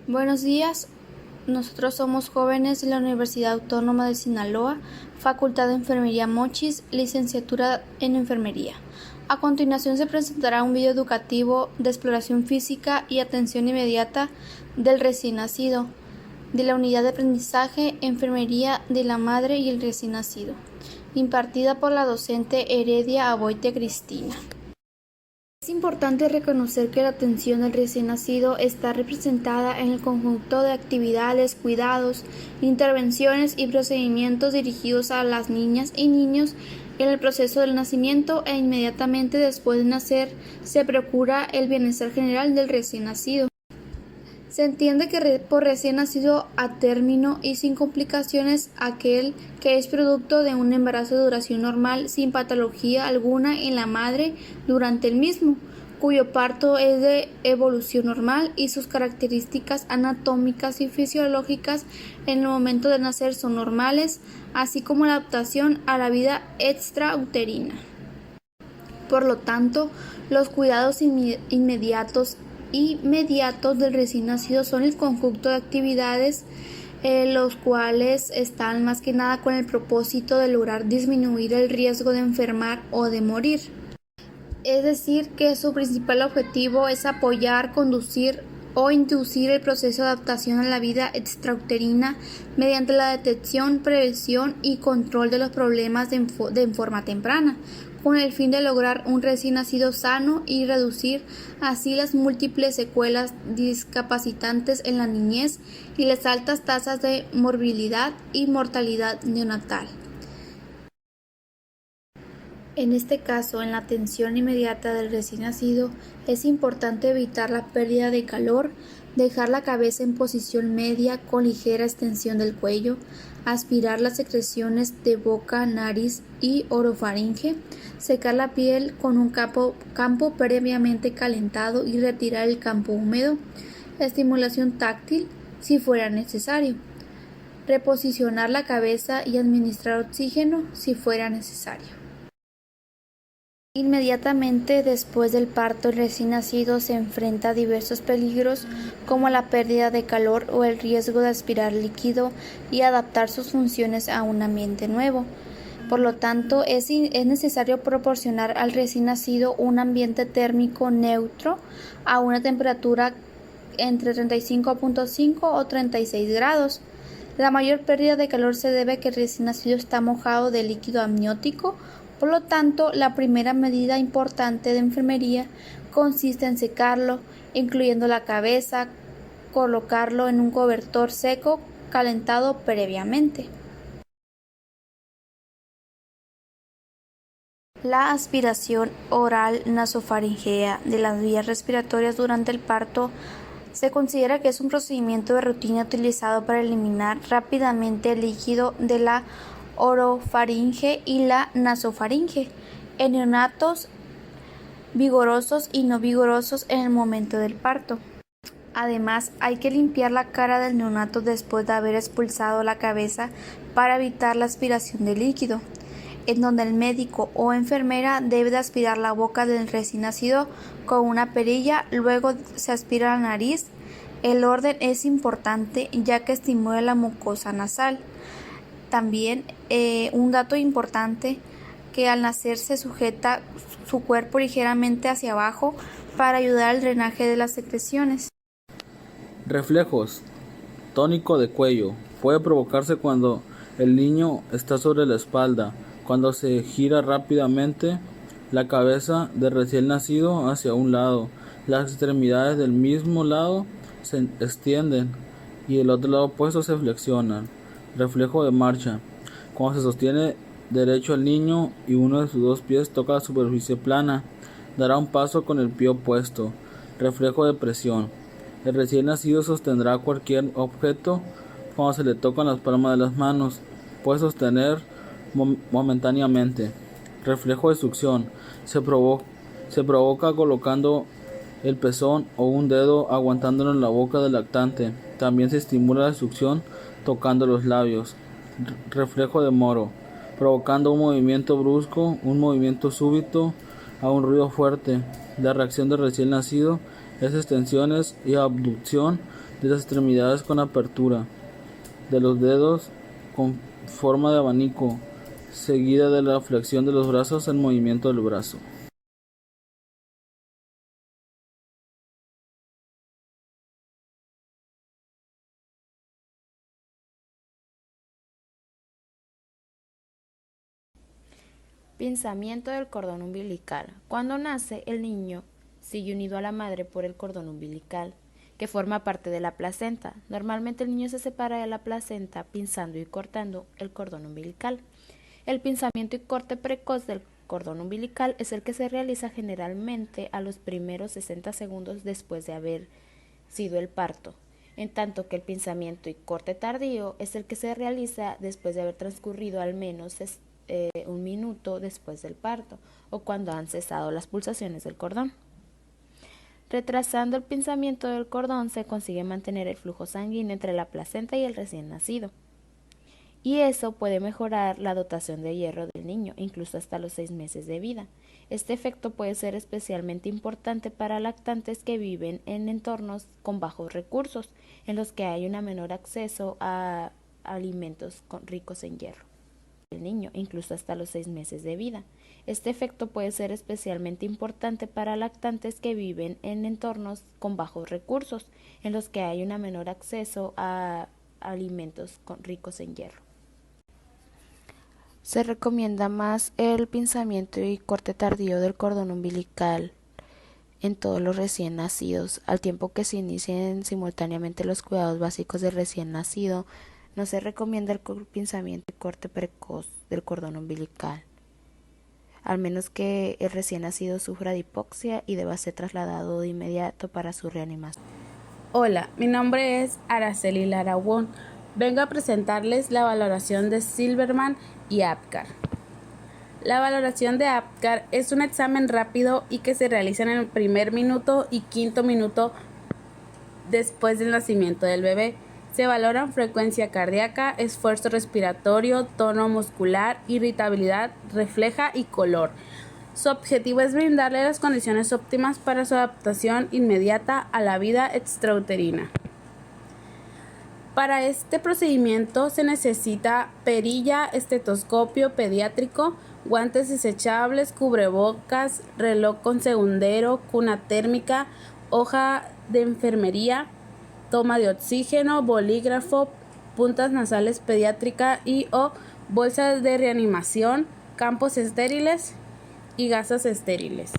Buenos días, nosotros somos jóvenes de la Universidad Autónoma de Sinaloa, Facultad de Enfermería Mochis, licenciatura en Enfermería. A continuación se presentará un video educativo de exploración física y atención inmediata del recién nacido, de la unidad de aprendizaje Enfermería de la Madre y el Recién Nacido, impartida por la docente Heredia Aboite Cristina. Es importante reconocer que la atención del recién nacido está representada en el conjunto de actividades, cuidados, intervenciones y procedimientos dirigidos a las niñas y niños en el proceso del nacimiento e inmediatamente después de nacer se procura el bienestar general del recién nacido. Se entiende que por recién nacido a término y sin complicaciones aquel que es producto de un embarazo de duración normal sin patología alguna en la madre durante el mismo, cuyo parto es de evolución normal y sus características anatómicas y fisiológicas en el momento de nacer son normales, así como la adaptación a la vida extrauterina. Por lo tanto, los cuidados inmediatos del recién nacido son el conjunto de actividades los cuales están más que nada con el propósito de lograr disminuir el riesgo de enfermar o de morir. Es decir, que su principal objetivo es apoyar, conducir o inducir el proceso de adaptación a la vida extrauterina mediante la detección, prevención y control de los problemas de forma temprana, con el fin de lograr un recién nacido sano y reducir así las múltiples secuelas discapacitantes en la niñez y las altas tasas de morbilidad y mortalidad neonatal. En este caso, en la atención inmediata del recién nacido, es importante evitar la pérdida de calor, dejar la cabeza en posición media con ligera extensión del cuello, aspirar las secreciones de boca, nariz y orofaringe, secar la piel con un campo previamente calentado y retirar el campo húmedo, estimulación táctil si fuera necesario, reposicionar la cabeza y administrar oxígeno si fuera necesario. Inmediatamente después del parto, el recién nacido se enfrenta a diversos peligros como la pérdida de calor o el riesgo de aspirar líquido y adaptar sus funciones a un ambiente nuevo. Por lo tanto, es necesario proporcionar al recién nacido un ambiente térmico neutro a una temperatura entre 35.5 o 36 grados. La mayor pérdida de calor se debe a que el recién nacido está mojado de líquido amniótico. Por lo tanto, la primera medida importante de enfermería consiste en secarlo, incluyendo la cabeza, colocarlo en un cobertor seco calentado previamente. La aspiración oral nasofaringea de las vías respiratorias durante el parto se considera que es un procedimiento de rutina utilizado para eliminar rápidamente el líquido de la orofaringe y la nasofaringe en neonatos vigorosos y no vigorosos en el momento del parto. Además, hay que limpiar la cara del neonato después de haber expulsado la cabeza para evitar la aspiración de líquido, en donde el médico o enfermera debe de aspirar la boca del recién nacido con una perilla, luego se aspira la nariz. El orden es importante ya que estimula la mucosa nasal. También un dato importante que al nacer se sujeta su cuerpo ligeramente hacia abajo para ayudar al drenaje de las secreciones. Reflejos. Tónico de cuello. Puede provocarse cuando el niño está sobre la espalda, cuando se gira rápidamente la cabeza del recién nacido hacia un lado, las extremidades del mismo lado se extienden y el otro lado opuesto se flexionan. Reflejo de marcha. Cuando se sostiene derecho el niño y uno de sus dos pies toca la superficie plana, dará un paso con el pie opuesto. Reflejo de presión. El recién nacido sostendrá cualquier objeto cuando se le tocan las palmas de las manos. Puede sostener momentáneamente. Reflejo de succión. Se provoca colocando el pezón o un dedo aguantándolo en la boca del lactante. También se estimula la succión tocando los labios. Reflejo de Moro, provocando un movimiento brusco, un movimiento súbito a un ruido fuerte. La reacción del recién nacido es extensiones y abducción de las extremidades con apertura, de los dedos con forma de abanico, seguida de la flexión de los brazos en movimiento del brazo. Pinzamiento del cordón umbilical. Cuando nace, el niño sigue unido a la madre por el cordón umbilical, que forma parte de la placenta. Normalmente el niño se separa de la placenta pinzando y cortando el cordón umbilical. El pinzamiento y corte precoz del cordón umbilical es el que se realiza generalmente a los primeros 60 segundos después de haber sido el parto, en tanto que el pinzamiento y corte tardío es el que se realiza después de haber transcurrido al menos un minuto después del parto o cuando han cesado las pulsaciones del cordón. Retrasando el pinzamiento del cordón se consigue mantener el flujo sanguíneo entre la placenta y el recién nacido. Y eso puede mejorar la dotación de hierro del niño, incluso hasta los 6 meses de vida. Este efecto puede ser especialmente importante para lactantes que viven en entornos con bajos recursos, en los que hay un menor acceso a alimentos ricos en hierro. El niño, incluso hasta los 6 meses de vida. Este efecto puede ser especialmente importante para lactantes que viven en entornos con bajos recursos, en los que hay un menor acceso a alimentos ricos en hierro. Se recomienda más el pinzamiento y corte tardío del cordón umbilical en todos los recién nacidos, al tiempo que se inicien simultáneamente los cuidados básicos del recién nacido. No se recomienda el pinzamiento y corte precoz del cordón umbilical, al menos que el recién nacido sufra de hipoxia y deba ser trasladado de inmediato para su reanimación. Hola, mi nombre es Araceli Lara Wong. Vengo a presentarles la valoración de Silberman y Apgar. La valoración de Apgar es un examen rápido y que se realiza en el primer minuto y quinto minuto después del nacimiento del bebé. Se valoran frecuencia cardíaca, esfuerzo respiratorio, tono muscular, irritabilidad, refleja y color. Su objetivo es brindarle las condiciones óptimas para su adaptación inmediata a la vida extrauterina. Para este procedimiento se necesita perilla, estetoscopio pediátrico, guantes desechables, cubrebocas, reloj con segundero, cuna térmica, hoja de enfermería, toma de oxígeno, bolígrafo, puntas nasales pediátrica y o bolsas de reanimación, campos estériles y gasas estériles.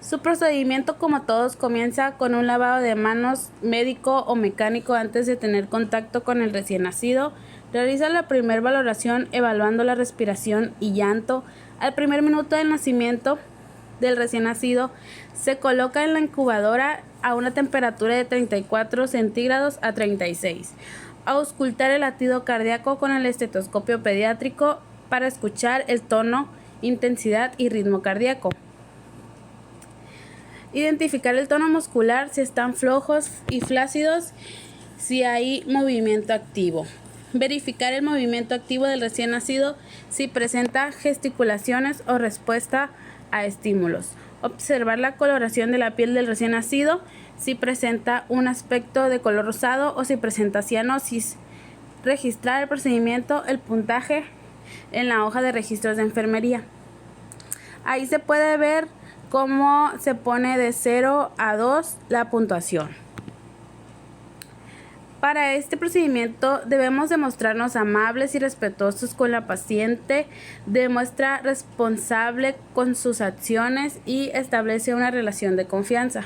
Su procedimiento, como todos, comienza con un lavado de manos médico o mecánico antes de tener contacto con el recién nacido. Realiza la primera valoración evaluando la respiración y llanto. Al primer minuto del nacimiento del recién nacido se coloca en la incubadora a una temperatura de 34 centígrados a 36. Auscultar el latido cardíaco con el estetoscopio pediátrico para escuchar el tono, intensidad y ritmo cardíaco. Identificar el tono muscular, si están flojos y flácidos, si hay movimiento activo. Verificar el movimiento activo del recién nacido, si presenta gesticulaciones o respuesta a estímulos. Observar la coloración de la piel del recién nacido, si presenta un aspecto de color rosado o si presenta cianosis. Registrar el procedimiento, el puntaje en la hoja de registros de enfermería. Ahí se puede ver cómo se pone de 0 a 2 la puntuación. Para este procedimiento debemos demostrarnos amables y respetuosos con la paciente, demuestra responsable con sus acciones y establece una relación de confianza.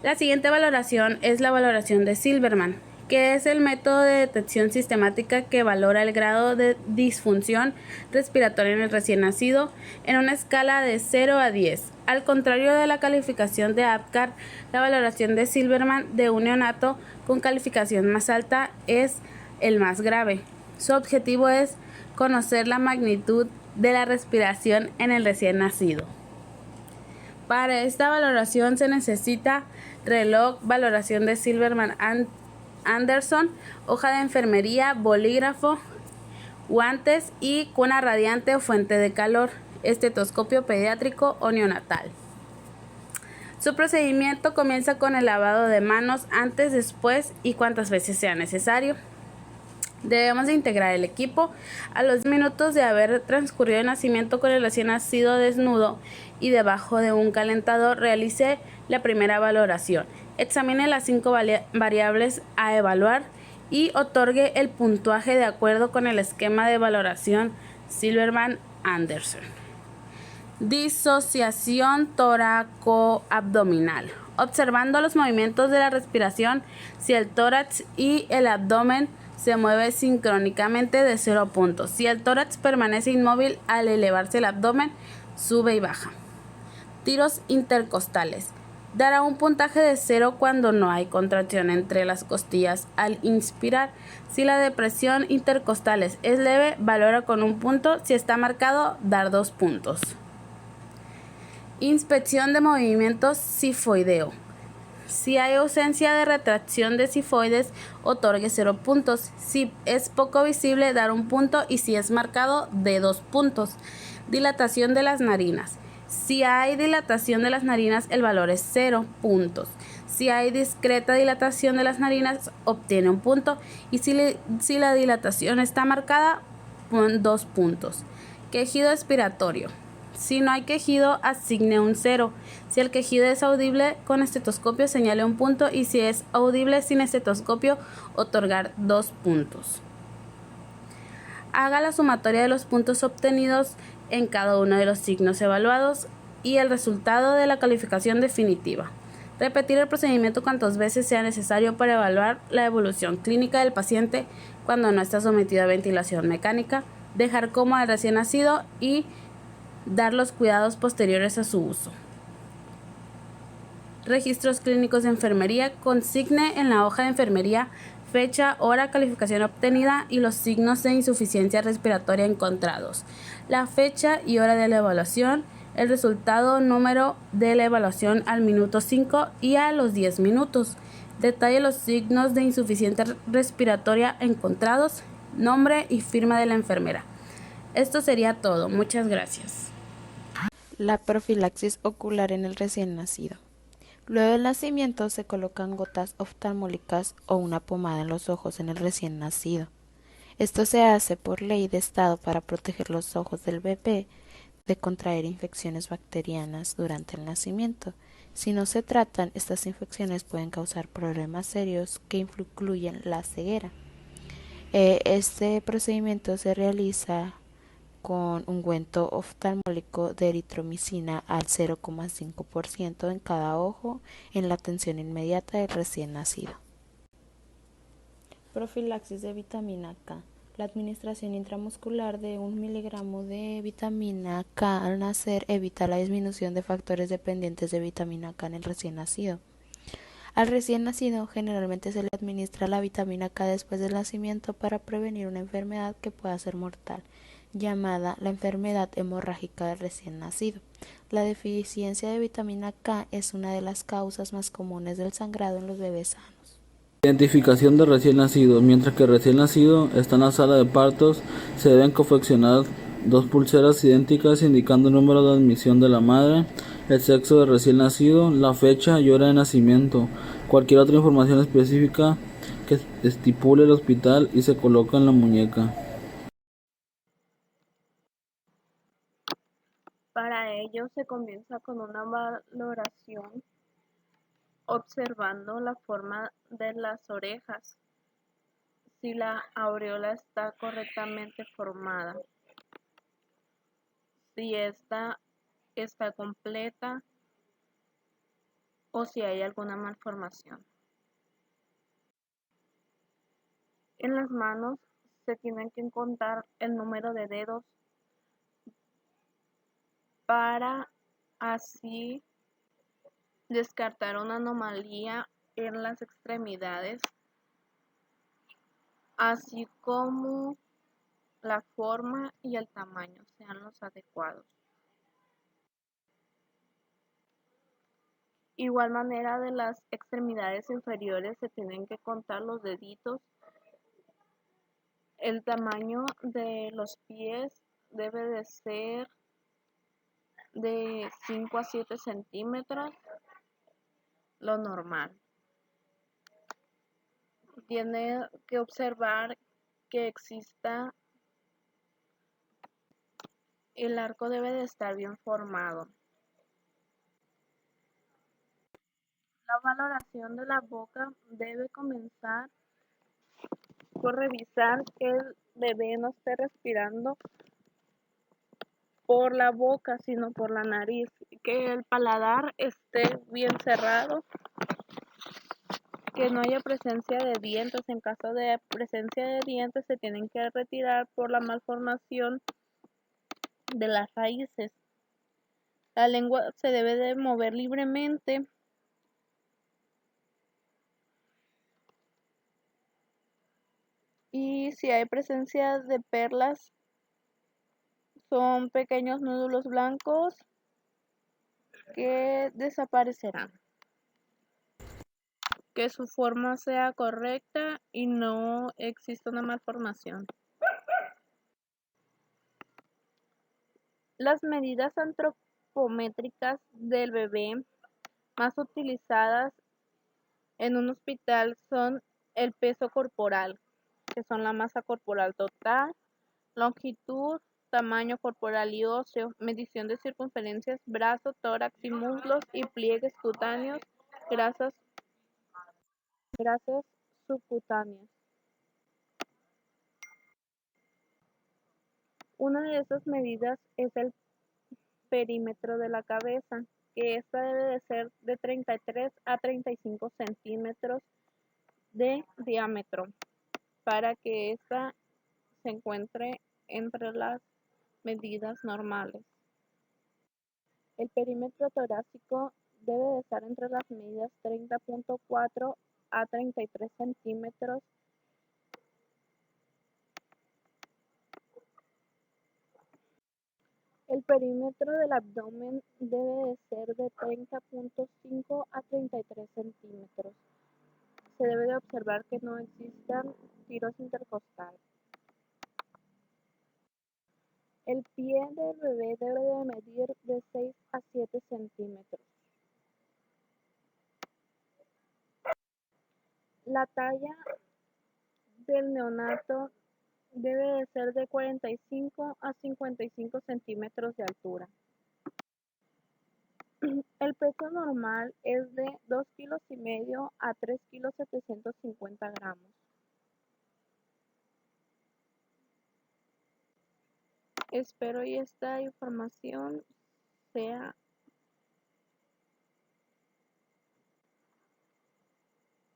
La siguiente valoración es la valoración de Silberman, que es el método de detección sistemática que valora el grado de disfunción respiratoria en el recién nacido en una escala de 0 a 10. Al contrario de la calificación de Apgar, la valoración de Silberman de un neonato con calificación más alta es el más grave. Su objetivo es conocer la magnitud de la respiración en el recién nacido. Para esta valoración se necesita reloj, valoración de Silberman Anderson, hoja de enfermería, bolígrafo, guantes y cuna radiante o fuente de calor, estetoscopio pediátrico o neonatal. Su procedimiento comienza con el lavado de manos antes, después y cuantas veces sea necesario. Debemos de integrar el equipo. A los minutos de haber transcurrido el nacimiento con el recién nacido desnudo y debajo de un calentador, realice la primera valoración. Examine las 5 variables a evaluar y otorgue el puntaje de acuerdo con el esquema de valoración Silverman-Anderson. Disociación tóraco-abdominal. Observando los movimientos de la respiración, si el tórax y el abdomen se mueve sincrónicamente de 0 puntos. Si el tórax permanece inmóvil al elevarse el abdomen, sube y baja. Tiros intercostales. Dará un puntaje de 0 cuando no hay contracción entre las costillas al inspirar. Si la depresión intercostales es leve, valora con 1 punto. Si está marcado, dar 2 puntos. Inspección de movimientos sifoideo. Si hay ausencia de retracción de sifoides, otorgue 0 puntos. Si es poco visible, dar 1 punto, y si es marcado, de 2 puntos. Dilatación de las narinas. Si hay dilatación de las narinas, el valor es 0 puntos. Si hay discreta dilatación de las narinas, obtiene 1 punto, y si la dilatación está marcada, 2 puntos. Quejido expiratorio. Si no hay quejido, asigne un 0. Si el quejido es audible con estetoscopio, señale 1 punto, y si es audible sin estetoscopio, otorgar 2 puntos. Haga la sumatoria de los puntos obtenidos en cada uno de los signos evaluados y el resultado de la calificación definitiva. Repetir el procedimiento cuantas veces sea necesario para evaluar la evolución clínica del paciente cuando no está sometido a ventilación mecánica. Dejar cómodo al recién nacido y dar los cuidados posteriores a su uso. Registros clínicos de enfermería. Consigne en la hoja de enfermería fecha, hora, calificación obtenida y los signos de insuficiencia respiratoria encontrados, la fecha y hora de la evaluación, el resultado, número de la evaluación al minuto 5 y a los 10 minutos. Detalle los signos de insuficiencia respiratoria encontrados, nombre y firma de la enfermera. Esto sería todo. Muchas gracias. La profilaxis ocular en el recién nacido. Luego del nacimiento se colocan gotas oftalmológicas o una pomada en los ojos en el recién nacido. Esto se hace por ley de Estado para proteger los ojos del bebé de contraer infecciones bacterianas durante el nacimiento. Si no se tratan, estas infecciones pueden causar problemas serios que incluyen la ceguera. Este procedimiento se realiza con ungüento oftalmológico de eritromicina al 0,5% en cada ojo en la atención inmediata del recién nacido. Profilaxis de vitamina K. La administración intramuscular de 1 miligramo de vitamina K al nacer evita la disminución de factores dependientes de vitamina K en el recién nacido. Al recién nacido generalmente se le administra la vitamina K después del nacimiento para prevenir una enfermedad que pueda ser mortal, llamada la enfermedad hemorrágica del recién nacido. La deficiencia de vitamina K es una de las causas más comunes del sangrado en los bebés sanos. Identificación de recién nacido. Mientras que el recién nacido está en la sala de partos, se deben confeccionar 2 pulseras idénticas indicando el número de admisión de la madre, el sexo del recién nacido, la fecha y hora de nacimiento, cualquier otra información específica que estipule el hospital y se coloca en la muñeca. Para ello se comienza con una valoración observando la forma de las orejas, si la aureola está correctamente formada, si esta está completa o si hay alguna malformación. En las manos se tienen que contar el número de dedos para así descartar una anomalía en las extremidades, así como la forma y el tamaño sean los adecuados. Igual manera, de las extremidades inferiores se tienen que contar los deditos. El tamaño de los pies debe de ser de 5 a 7 centímetros lo normal. Tiene que observar que exista, el arco debe de estar bien formado. La valoración de la boca debe comenzar por revisar que el bebé no esté respirando por la boca, sino por la nariz, que el paladar esté bien cerrado, que no haya presencia de dientes. En caso de presencia de dientes se tienen que retirar por la malformación de las raíces. La lengua se debe de mover libremente. Y si hay presencia de perlas, son pequeños nódulos blancos que desaparecerán. Que su forma sea correcta y no exista una malformación. Las medidas antropométricas del bebé más utilizadas en un hospital son el peso corporal, que son la masa corporal total, longitud, tamaño corporal y óseo, medición de circunferencias, brazo, tórax y muslos y pliegues cutáneos, grasas subcutáneas. Una de esas medidas es el perímetro de la cabeza, que esta debe de ser de 33 a 35 centímetros de diámetro, para que ésta se encuentre entre las medidas normales. El perímetro torácico debe de estar entre las medidas 30.4 a 33 centímetros. El perímetro del abdomen debe de ser de 30.5 a 33 centímetros. Se debe de observar que no existan tiros intercostales. El pie del bebé debe de medir de 6 a 7 centímetros. La talla del neonato debe de ser de 45 a 55 centímetros de altura. El peso normal es de 2,5 kilos a 3,750 gramos. Espero y esta información sea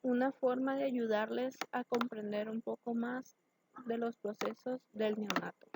una forma de ayudarles a comprender un poco más de los procesos del neonato.